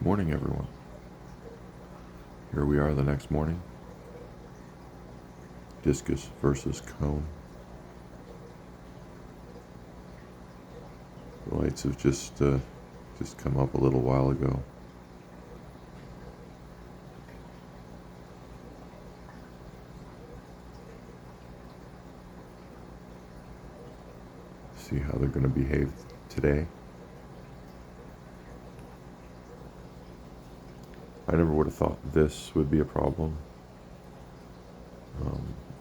Morning, everyone. Here we are the next morning. Discus versus cone. The lights have just come up a little while ago. See how they're going to behave today. I never would have thought this would be a problem.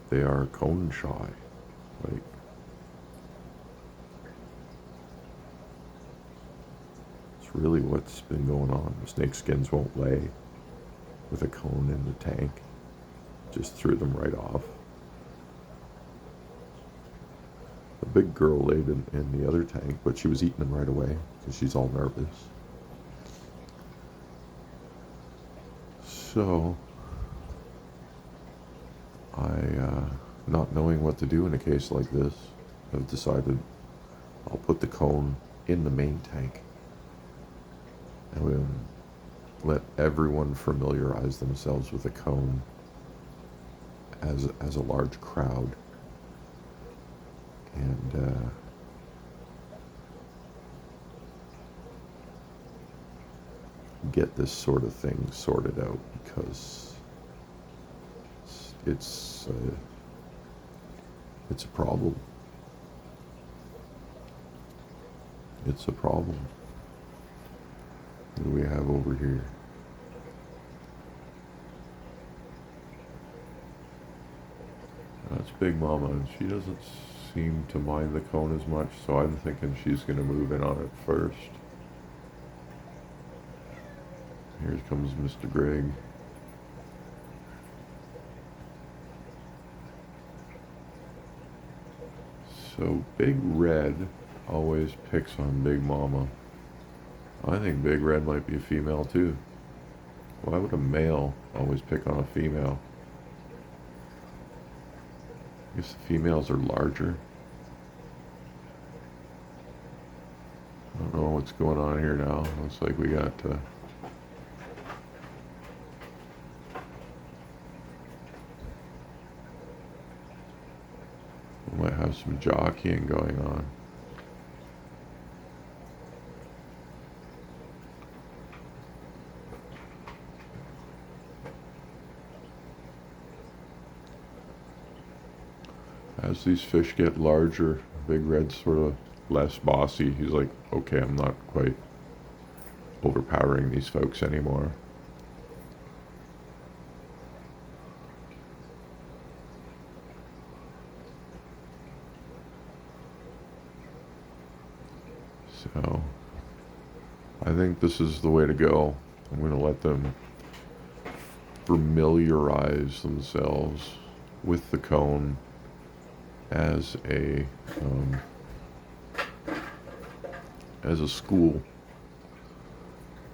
They are cone shy. Like, it's really what's been going on. The snake skins won't lay with a cone in the tank. Just threw them right off. The big girl laid in the other tank, but she was eating them right away because she's all nervous. So, not knowing what to do in a case like this, I've decided I'll put the cone in the main tank and let everyone familiarize themselves with a cone as a large crowd, and get this sort of thing sorted out, because it's a problem. It's a problem. What do we have over here? That's Big Mama, and she doesn't seem to mind the cone as much, so I'm thinking she's going to move in on it first. Here comes Mr. Greg. So Big Red always picks on Big Mama. I think Big Red might be a female too. Why would a male always pick on a female? I guess the females are larger. I don't know what's going on here now. Looks like we got we might have some jockeying going on. As these fish get larger, Big Red's sort of less bossy. He's like, okay, I'm not quite overpowering these folks anymore. So, I think this is the way to go. I'm going to let them familiarize themselves with the cone as a school.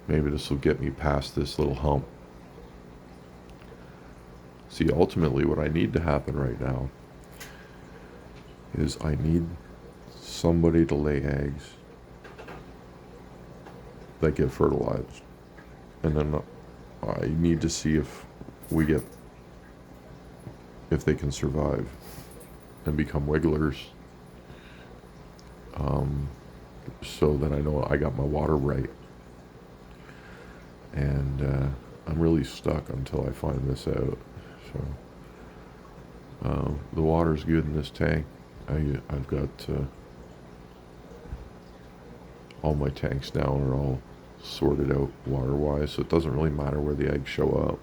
Maybe this will get me past this little hump. See, ultimately what I need to happen right now is I need somebody to lay eggs that get fertilized, and then I need to see if they can survive and become wigglers, so that I know I got my water right. And I'm really stuck until I find this out. So the water's good in this tank. I've got all my tanks now are all sorted out water-wise, so it doesn't really matter where the eggs show up.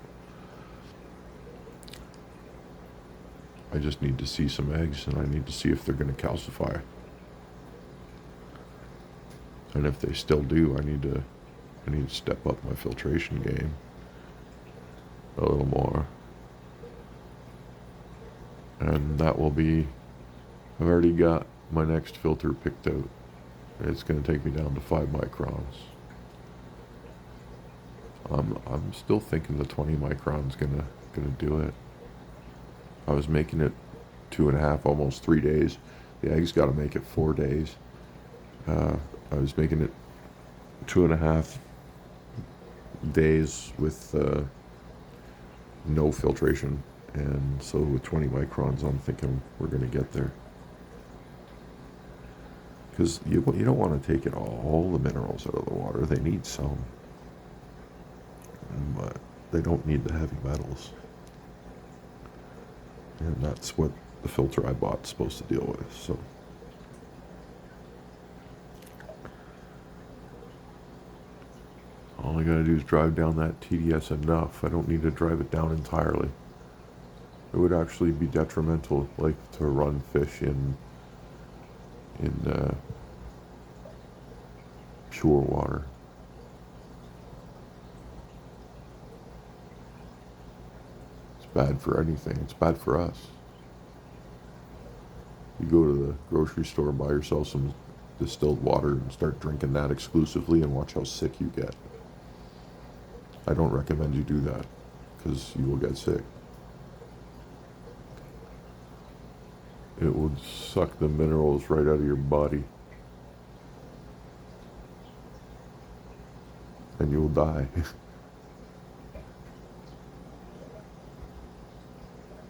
I just need to see some eggs, and I need to see if they're going to calcify. And if they still do, I need to step up my filtration game a little more. And that will be, I've already got my next filter picked out. It's going to take me down to 5 microns. I'm still thinking the 20 microns gonna do it. I was making it 2.5, almost 3 days. The eggs got to make it 4 days. I was making it 2.5 days with no filtration, and so with 20 microns, I'm thinking we're going to get there. Because you don't want to take it all the minerals out of the water. They need some, but they don't need the heavy metals. And that's what the filter I bought is supposed to deal with. So all I gotta do is drive down that TDS enough. I don't need to drive it down entirely. It would actually be detrimental, like to run fish in pure water. It's bad for anything. It's bad for us. You go to the grocery store, buy yourself some distilled water and start drinking that exclusively and watch how sick you get. I don't recommend you do that because you will get sick. It will suck the minerals right out of your body. And you will die.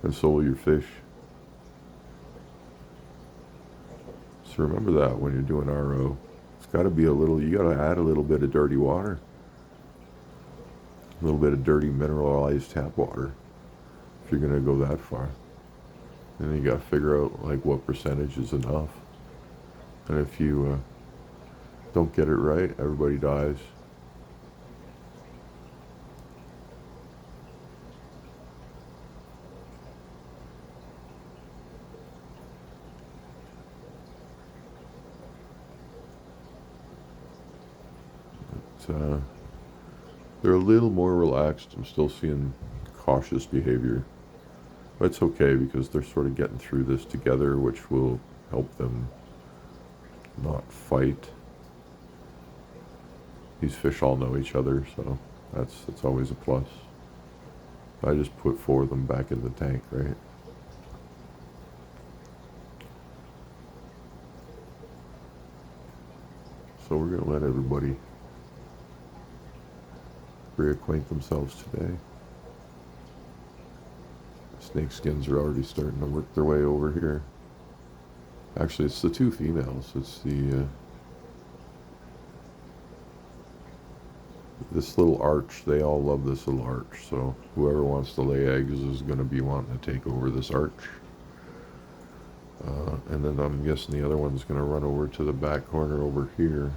And so will your fish. So remember that when you're doing RO. It's got to be you got to add a little bit of dirty water. A little bit of dirty mineralized tap water. If you're going to go that far. And then you got to figure out like what percentage is enough. And if you don't get it right, everybody dies. They're a little more relaxed. I'm still seeing cautious behavior. But it's okay because they're sort of getting through this together, which will help them not fight. These fish all know each other, so that's always a plus. I just put 4 of them back in the tank, right? So we're going to let everybody reacquaint themselves today. Snake skins are already starting to work their way over here. Actually, it's the 2 females. It's this little arch. They all love this little arch. So whoever wants to lay eggs is going to be wanting to take over this arch. And then I'm guessing the other one's going to run over to the back corner over here.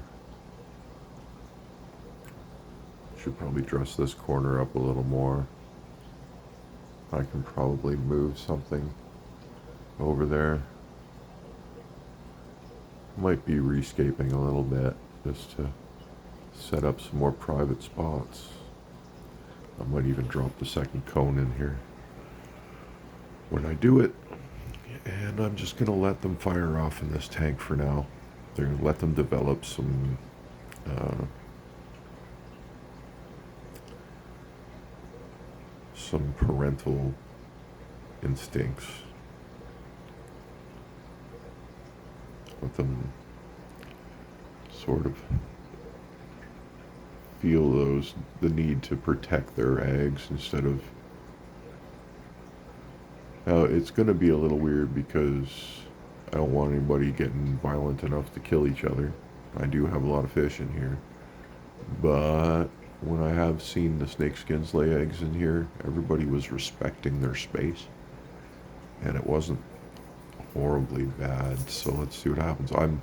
Should probably dress this corner up a little more. I can probably move something over there. Might be rescaping a little bit just to set up some more private spots. I might even drop the second cone in here when I do it. And I'm just going to let them fire off in this tank for now. They're going to let them develop some parental instincts. Let them sort of feel the need to protect their eggs instead of. Now it's going to be a little weird because I don't want anybody getting violent enough to kill each other. I do have a lot of fish in here, but when I have seen the snakeskins lay eggs in here, everybody was respecting their space, and it wasn't horribly bad. So let's see what happens. I'm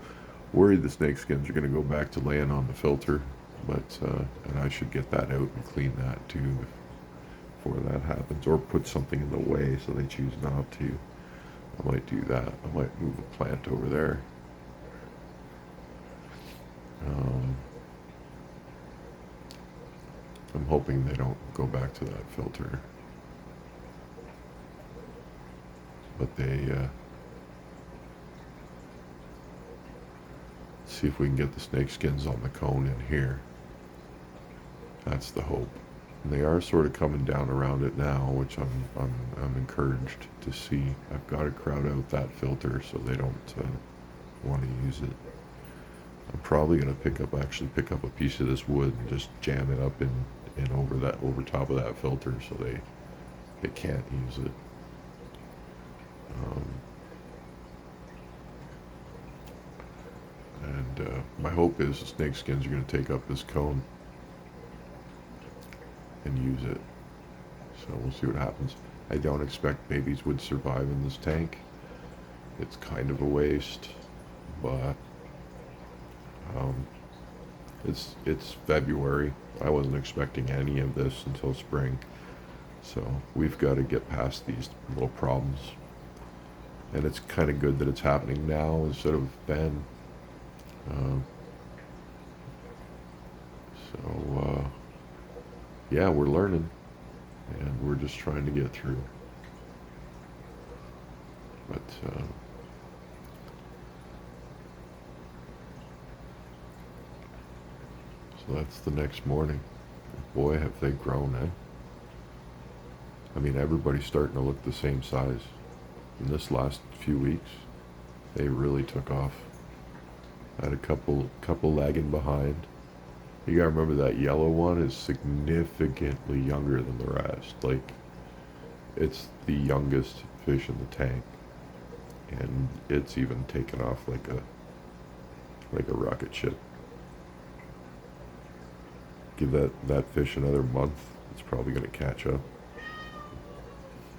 worried the snakeskins are going to go back to laying on the filter, but and I should get that out and clean that too before that happens, or put something in the way so they choose not to. I might do that. I might move a plant over there. I'm hoping they don't go back to that filter. But they, see if we can get the snake skins on the cone in here. That's the hope. And they are sort of coming down around it now, which I'm encouraged to see. I've got to crowd out that filter so they don't want to use it. I'm probably going to pick up a piece of this wood and just jam it up in over top of that filter, so they can't use it. Um, and my hope is the snake skins are going to take up this cone and use it. So we'll see what happens. I don't expect babies would survive in this tank. It's kind of a waste, but it's February. I wasn't expecting any of this until spring. So we've got to get past these little problems. And it's kind of good that it's happening now instead of then. Uh, so, yeah, we're learning. And we're just trying to get through. But, so that's the next morning. Boy, have they grown, eh? I mean, everybody's starting to look the same size. In this last few weeks, they really took off. I had a couple lagging behind. You gotta remember that yellow one is significantly younger than the rest. Like, it's the youngest fish in the tank, and it's even taken off like a rocket ship. Give that fish another month, it's probably gonna catch up.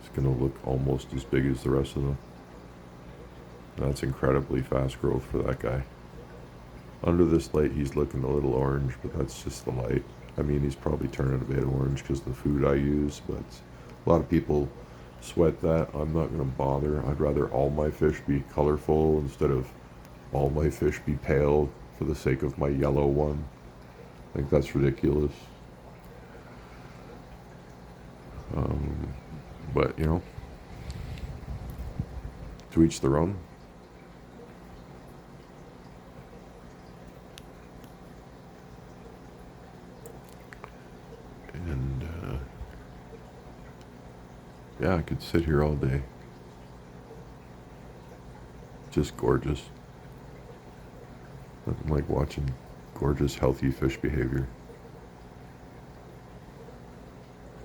It's gonna look almost as big as the rest of them. That's incredibly fast growth for that guy. Under this light, he's looking a little orange, but that's just the light. I mean, he's probably turning a bit orange because of the food I use, but a lot of people sweat that. I'm not going to bother. I'd rather all my fish be colorful instead of all my fish be pale for the sake of my yellow one. I think that's ridiculous. But, you know, to each their own. And, yeah, I could sit here all day. Just gorgeous. Nothing like watching gorgeous, healthy fish behavior.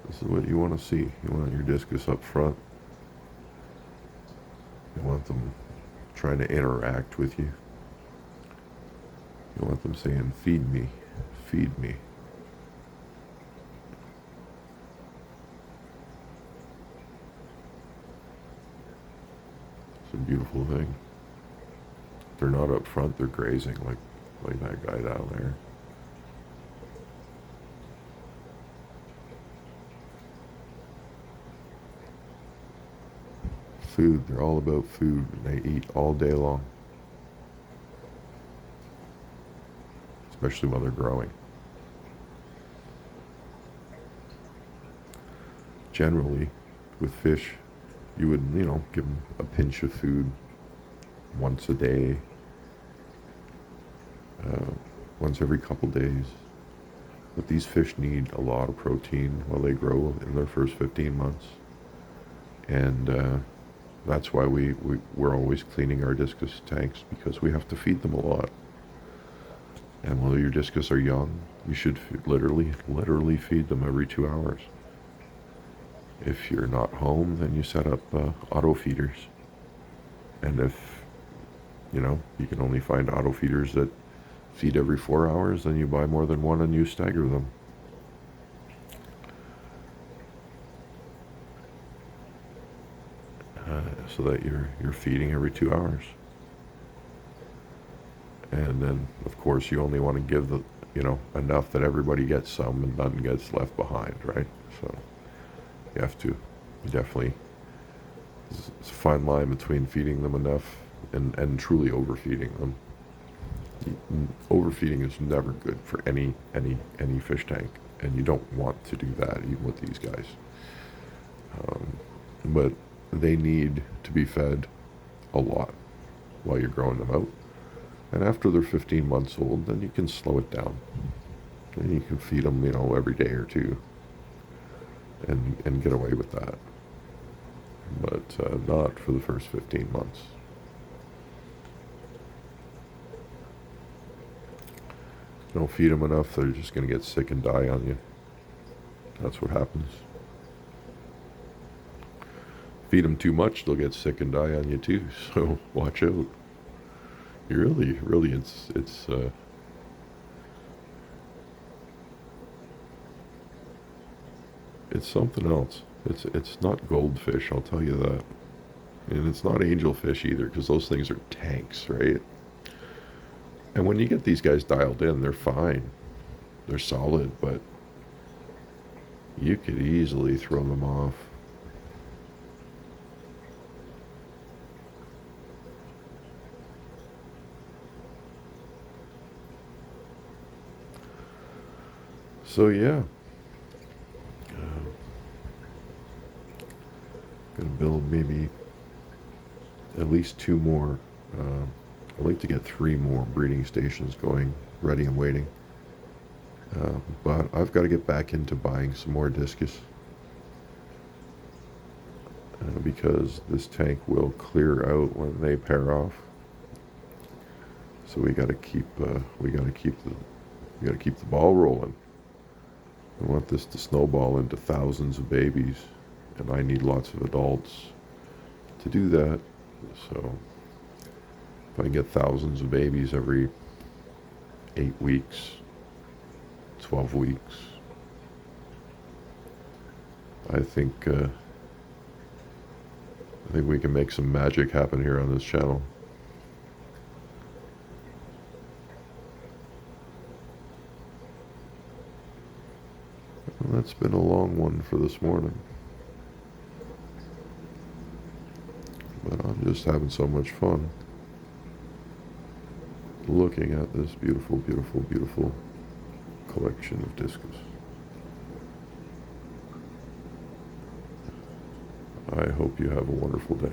This is what you want to see. You want your discus up front. You want them trying to interact with you. You want them saying, feed me, feed me. It's a beautiful thing. They're not up front, they're grazing like that guy down there. Food, they're all about food, and they eat all day long. Especially when they're growing. Generally, with fish, you would, give them a pinch of food once a day, once every couple days. But these fish need a lot of protein while they grow in their first 15 months. And that's why we're always cleaning our discus tanks, because we have to feed them a lot. And while your discus are young, you should literally feed them every 2 hours. If you're not home, then you set up auto feeders. And if, you can only find auto feeders that feed every 4 hours, then you buy more than one and you stagger them. So that you're feeding every 2 hours. And then, of course, you only want to give enough that everybody gets some and none gets left behind, right? So you have to definitely, it's a fine line between feeding them enough and truly overfeeding them. Overfeeding is never good for any fish tank, and you don't want to do that even with these guys. But they need to be fed a lot while you're growing them out. And after they're 15 months old, then you can slow it down. And you can feed them, every day or two and get away with that. But not for the first 15 months. Don't feed them enough, they're just going to get sick and die on you. That's what happens. Feed them too much, they'll get sick and die on you too. So watch out. Really, it's something else. It's not goldfish, I'll tell you that. And it's not angelfish either, because those things are tanks, right? And when you get these guys dialed in, they're fine. They're solid, but you could easily throw them off. So yeah, gonna build maybe at least 2 more. I'd like to get 3 more breeding stations going, ready and waiting. But I've got to get back into buying some more discus, because this tank will clear out when they pair off. So we got to keep the ball rolling. I want this to snowball into thousands of babies, and I need lots of adults to do that. So if I can get thousands of babies every 8 weeks, 12 weeks, I think we can make some magic happen here on this channel. Well, that's been a long one for this morning, but I'm just having so much fun looking at this beautiful, beautiful, beautiful collection of discus. I hope you have a wonderful day.